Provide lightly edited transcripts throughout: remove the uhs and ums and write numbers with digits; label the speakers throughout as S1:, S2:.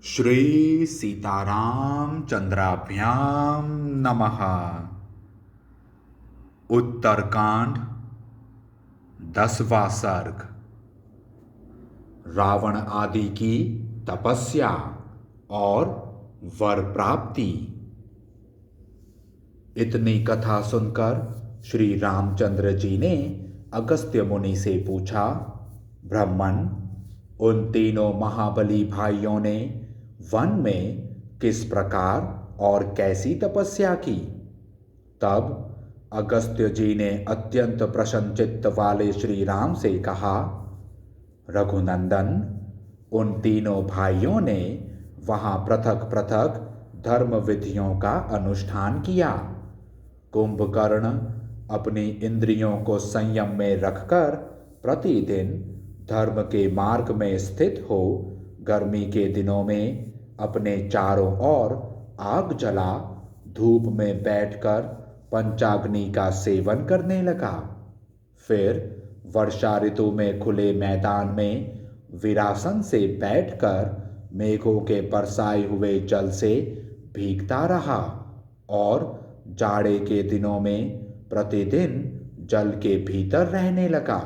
S1: श्री सीताराम चंद्राभ्याम नमः। उत्तरकांड 10वां सर्ग। रावण आदि की तपस्या और वर प्राप्ति। इतनी कथा सुनकर श्री रामचंद्र जी ने अगस्त्य मुनि से पूछा, ब्राह्मण, उन तीनों महाबली भाइयों ने वन में किस प्रकार और कैसी तपस्या की? तब अगस्त्य जी ने अत्यंत प्रसन्नचित्त वाले श्री राम से कहा, रघुनंदन, उन तीनों भाइयों ने वहां पृथक पृथक धर्म विधियों का अनुष्ठान किया। कुंभकर्ण अपनी इंद्रियों को संयम में रखकर प्रतिदिन धर्म के मार्ग में स्थित हो गर्मी के दिनों में अपने चारों ओर आग जला धूप में बैठकर पंचाग्नि का सेवन करने लगा। फिर वर्षा ऋतु में खुले मैदान में विरासन से बैठकर मेघों के बरसाए हुए जल से भीगता रहा और जाड़े के दिनों में प्रतिदिन जल के भीतर रहने लगा।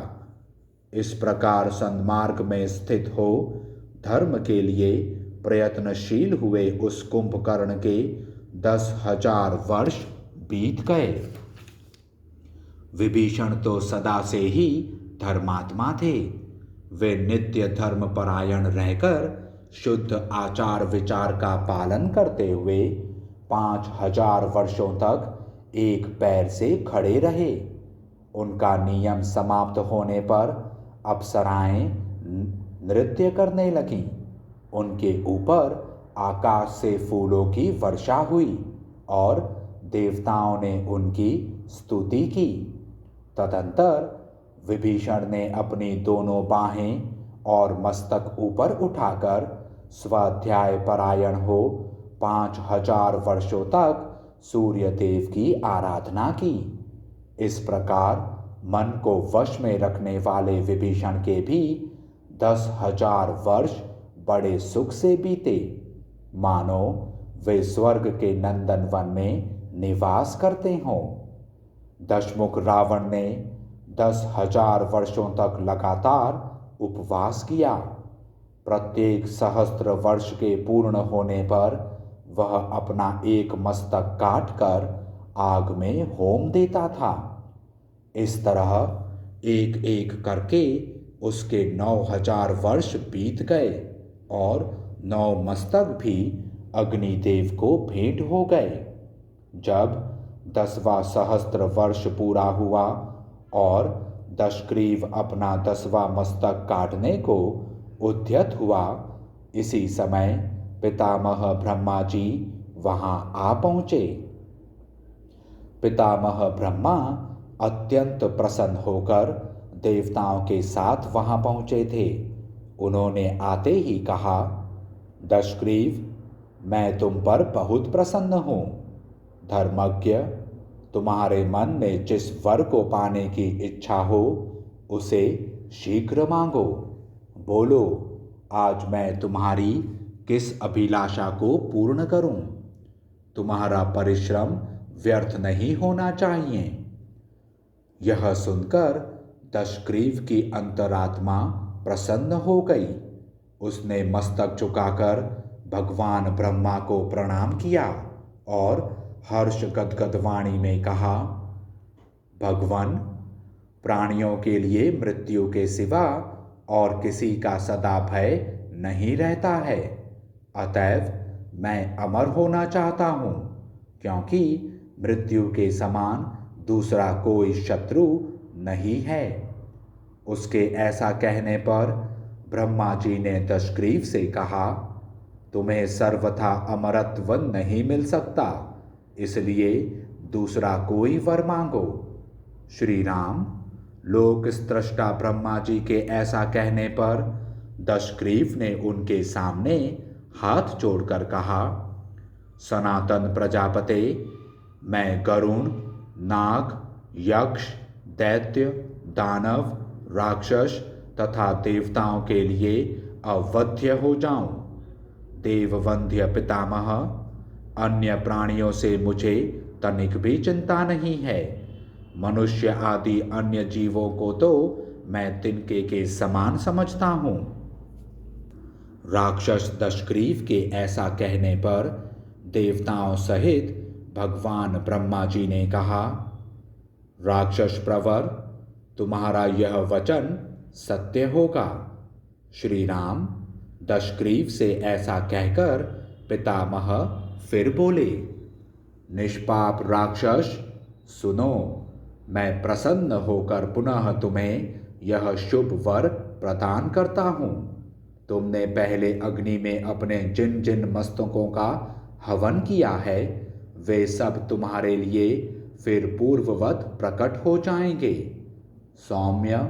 S1: इस प्रकार सन्मार्ग में स्थित हो धर्म के लिए प्रयत्नशील हुए उस कुंभकर्ण के 10,000 वर्ष बीत गए। विभीषण तो सदा से ही धर्मात्मा थे। वे नित्य धर्म परायण रहकर शुद्ध आचार विचार का पालन करते हुए 5,000 वर्षों तक एक पैर से खड़े रहे। उनका नियम समाप्त होने पर अप्सराएं नृत्य करने लगीं। उनके ऊपर आकाश से फूलों की वर्षा हुई और देवताओं ने उनकी स्तुति की। तदंतर विभीषण ने अपनी दोनों बाहें और मस्तक ऊपर उठाकर स्वाध्याय परायण हो 5,000 वर्षों तक सूर्य देव की आराधना की। इस प्रकार मन को वश में रखने वाले विभीषण के भी 10,000 वर्ष बड़े सुख से बीते, मानो वे स्वर्ग के नंदन वन में निवास करते हों। दशमुख रावण ने 10,000 वर्षों तक लगातार उपवास किया। प्रत्येक सहस्त्र वर्ष के पूर्ण होने पर वह अपना एक मस्तक काटकर आग में होम देता था। इस तरह एक एक करके उसके 9,000 वर्ष बीत गए और 9 मस्तक भी अग्निदेव को भेंट हो गए। जब 10वां सहस्त्र वर्ष पूरा हुआ और दशग्रीव अपना 10वां मस्तक काटने को उद्यत हुआ, इसी समय पितामह ब्रह्मा जी वहां आ पहुंचे। पितामह ब्रह्मा अत्यंत प्रसन्न होकर देवताओं के साथ वहां पहुंचे थे। उन्होंने आते ही कहा, दशग्रीव, मैं तुम पर बहुत प्रसन्न हूं। धर्मज्ञ, तुम्हारे मन में जिस वर को पाने की इच्छा हो उसे शीघ्र मांगो। बोलो, आज मैं तुम्हारी किस अभिलाषा को पूर्ण करूं? तुम्हारा परिश्रम व्यर्थ नहीं होना चाहिए। यह सुनकर दशग्रीव की अंतरात्मा प्रसन्न हो गई। उसने मस्तक झुकाकर भगवान ब्रह्मा को प्रणाम किया और हर्ष गदगद वाणी में कहा, भगवान, प्राणियों के लिए मृत्यु के सिवा और किसी का सदा भय नहीं रहता है। अतएव मैं अमर होना चाहता हूँ, क्योंकि मृत्यु के समान दूसरा कोई शत्रु नहीं है। उसके ऐसा कहने पर ब्रह्मा जी ने दशग्रीव से कहा, तुम्हें सर्वथा अमरत्व नहीं मिल सकता, इसलिए दूसरा कोई वर मांगो। श्री राम, लोक स्त्रष्टा ब्रह्मा जी के ऐसा कहने पर दशग्रीव ने उनके सामने हाथ जोड़कर कहा, सनातन प्रजापते, मैं गरुण, नाग, यक्ष, दैत्य, दानव, राक्षस तथा देवताओं के लिए अवध्य हो जाऊं। देववंद्य पितामह, अन्य प्राणियों से मुझे तनिक भी चिंता नहीं है। मनुष्य आदि अन्य जीवों को तो मैं तिनके के समान समझता हूँ। राक्षस दशग्रीव के ऐसा कहने पर देवताओं सहित भगवान ब्रह्मा जी ने कहा, राक्षस प्रवर, तुम्हारा यह वचन सत्य होगा। श्री राम दशग्रीव से ऐसा कहकर पितामह फिर बोले, निष्पाप राक्षस, सुनो, मैं प्रसन्न होकर पुनः तुम्हें यह शुभ वर प्रदान करता हूँ। तुमने पहले अग्नि में अपने जिन जिन मस्तकों का हवन किया है, वे सब तुम्हारे लिए फिर पूर्ववत प्रकट हो जाएंगे। सौम्य,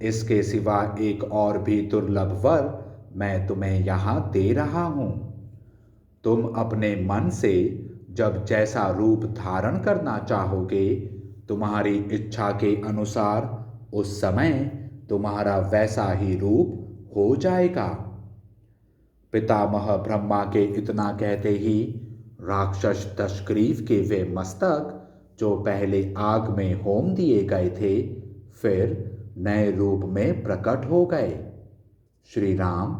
S1: इसके सिवा एक और भी दुर्लभ वर मैं तुम्हें यहाँ दे रहा हूँ। तुम अपने मन से जब जैसा रूप धारण करना चाहोगे, तुम्हारी इच्छा के अनुसार उस समय तुम्हारा वैसा ही रूप हो जाएगा। पितामह ब्रह्मा के इतना कहते ही राक्षस दशग्रीव के वे मस्तक जो पहले आग में होम दिए गए थे, फिर नए रूप में प्रकट हो गए। श्री राम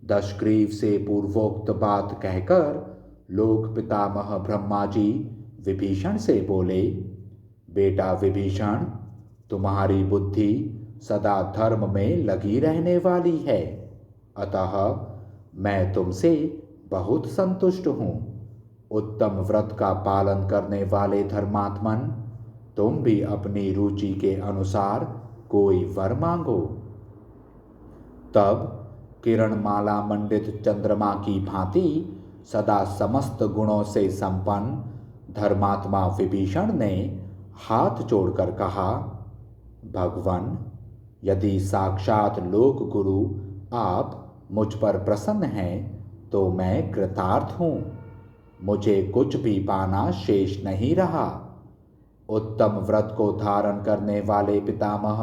S1: दशग्रीव से पूर्वोक्त बात कहकर लोक पितामह ब्रह्मा जी विभीषण से बोले, बेटा विभीषण, तुम्हारी बुद्धि सदा धर्म में लगी रहने वाली है, अतः मैं तुमसे बहुत संतुष्ट हूँ। उत्तम व्रत का पालन करने वाले धर्मात्मन, तुम भी अपनी रुचि के अनुसार कोई वर मांगो। तब किरणमाला मंडित चंद्रमा की भांति सदा समस्त गुणों से संपन्न धर्मात्मा विभीषण ने हाथ जोड़कर कहा, भगवन, यदि साक्षात लोक गुरु आप मुझ पर प्रसन्न हैं तो मैं कृतार्थ हूँ। मुझे कुछ भी पाना शेष नहीं रहा। उत्तम व्रत को धारण करने वाले पितामह,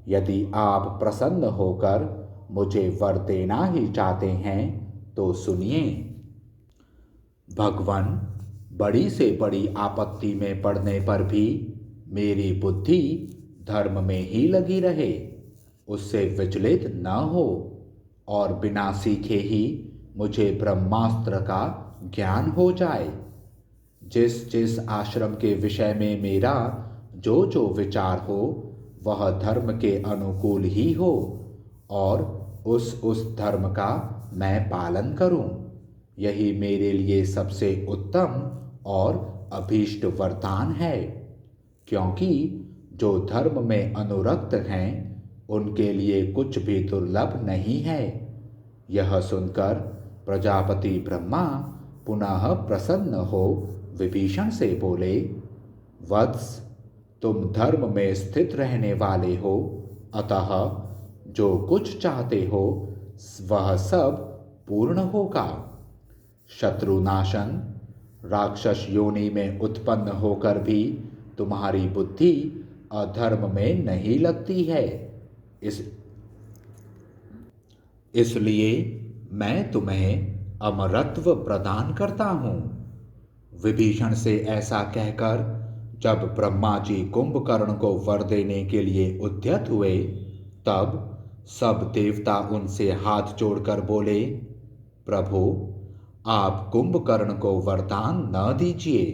S1: यदि आप प्रसन्न होकर मुझे वर देना ही चाहते हैं तो सुनिए। भगवन, बड़ी से बड़ी आपत्ति में पड़ने पर भी मेरी बुद्धि धर्म में ही लगी रहे, उससे विचलित न हो और बिना सीखे ही मुझे ब्रह्मास्त्र का ज्ञान हो जाए। जिस जिस आश्रम के विषय में मेरा जो जो विचार हो वह धर्म के अनुकूल ही हो और उस धर्म का मैं पालन करूं। यही मेरे लिए सबसे उत्तम और अभीष्ट वरदान है, क्योंकि जो धर्म में अनुरक्त हैं उनके लिए कुछ भी दुर्लभ नहीं है। यह सुनकर प्रजापति ब्रह्मा पुनः प्रसन्न हो विभीषण से बोले, वत्स, तुम धर्म में स्थित रहने वाले हो, अतः जो कुछ चाहते हो वह सब पूर्ण होगा। शत्रुनाशन, राक्षस योनि में उत्पन्न होकर भी तुम्हारी बुद्धि अधर्म में नहीं लगती है, इसलिए मैं तुम्हें अमरत्व प्रदान करता हूँ। विभीषण से ऐसा कहकर जब ब्रह्मा जी कुंभकर्ण को वर देने के लिए उद्यत हुए, तब सब देवता उनसे हाथ जोड़कर बोले, प्रभु, आप कुंभकर्ण को वरदान न दीजिए,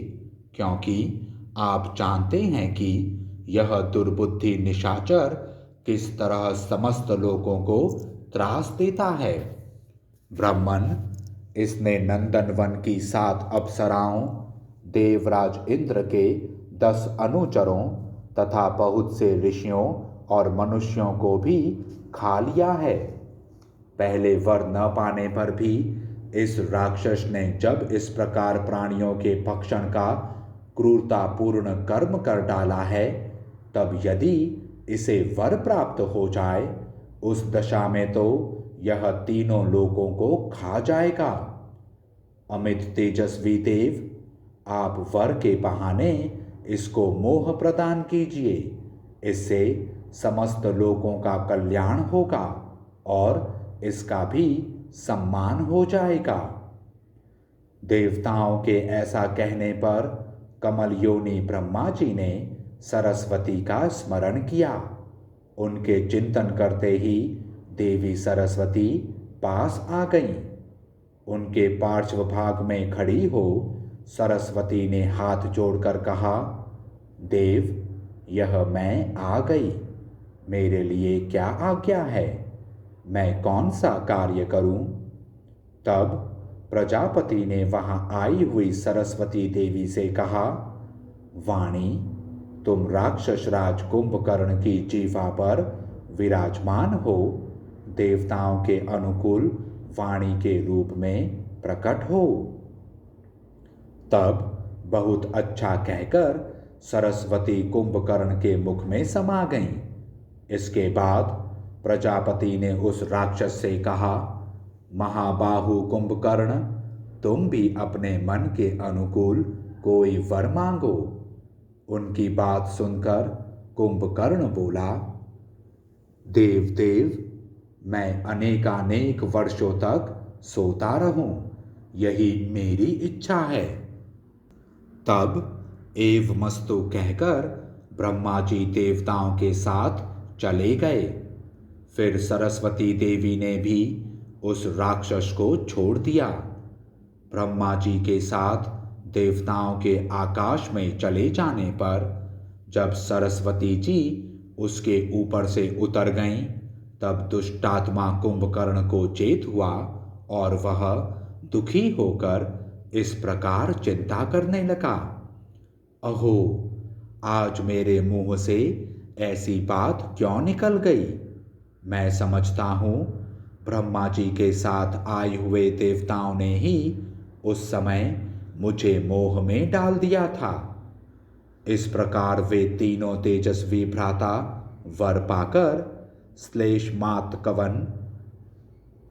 S1: क्योंकि आप जानते हैं कि यह दुर्बुद्धि निशाचर किस तरह समस्त लोगों को त्रास देता है। ब्राह्मण, इसने नंदनवन की 7 अप्सराओं, देवराज इंद्र के 10 अनुचरों तथा बहुत से ऋषियों और मनुष्यों को भी खा लिया है। पहले वर न पाने पर भी इस राक्षस ने जब इस प्रकार प्राणियों के भक्षण का क्रूरतापूर्ण कर्म कर डाला है, तब यदि इसे वर प्राप्त हो जाए, उस दशा में तो यह तीनों लोगों को खा जाएगा। अमित तेजस्वी देव, आप वर के बहाने इसको मोह प्रदान कीजिए, इससे समस्त लोगों का कल्याण होगा और इसका भी सम्मान हो जाएगा। देवताओं के ऐसा कहने पर कमल योनि ब्रह्मा जी ने सरस्वती का स्मरण किया। उनके चिंतन करते ही देवी सरस्वती पास आ गईं। उनके पार्श्व भाग में खड़ी हो सरस्वती ने हाथ जोड़कर कहा, देव, यह मैं आ गई। मेरे लिए क्या आज्ञा है? मैं कौन सा कार्य करूं? तब प्रजापति ने वहां आई हुई सरस्वती देवी से कहा, वाणी, तुम राक्षस राज कुंभकर्ण की जीवा पर विराजमान हो, देवताओं के अनुकूल वाणी के रूप में प्रकट हो। तब बहुत अच्छा कहकर सरस्वती कुंभकर्ण के मुख में समा गईं। इसके बाद प्रजापति ने उस राक्षस से कहा, महाबाहु कुंभकर्ण, तुम भी अपने मन के अनुकूल कोई वर मांगो। उनकी बात सुनकर कुंभकर्ण बोला, देव देव, मैं अनेकानेक वर्षों तक सोता रहूं, यही मेरी इच्छा है। तब एवमस्तु कहकर ब्रह्मा जी देवताओं के साथ चले गए। फिर सरस्वती देवी ने भी उस राक्षस को छोड़ दिया। ब्रह्मा जी के साथ देवताओं के आकाश में चले जाने पर जब सरस्वती जी उसके ऊपर से उतर गईं, तब दुष्टात्मा कुंभकर्ण को चेत हुआ और वह दुखी होकर इस प्रकार चिंता करने लगा, अहो, आज मेरे मुंह से ऐसी बात क्यों निकल गई? मैं समझता हूँ ब्रह्मा जी के साथ आए हुए देवताओं ने ही उस समय मुझे मोह में डाल दिया था। इस प्रकार वे तीनों तेजस्वी भ्राता वर पाकर श्लेषमात कवन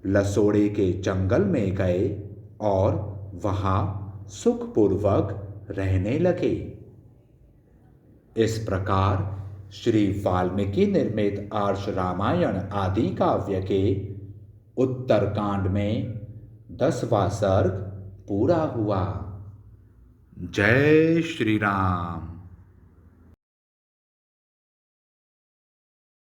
S1: लसोड़े के जंगल में गए और वहां सुखपूर्वक रहने लगे। इस प्रकार श्री वाल्मीकि निर्मित आर्ष रामायण आदि काव्य के उत्तरकांड में 10वां सर्ग पूरा हुआ। जय श्री राम।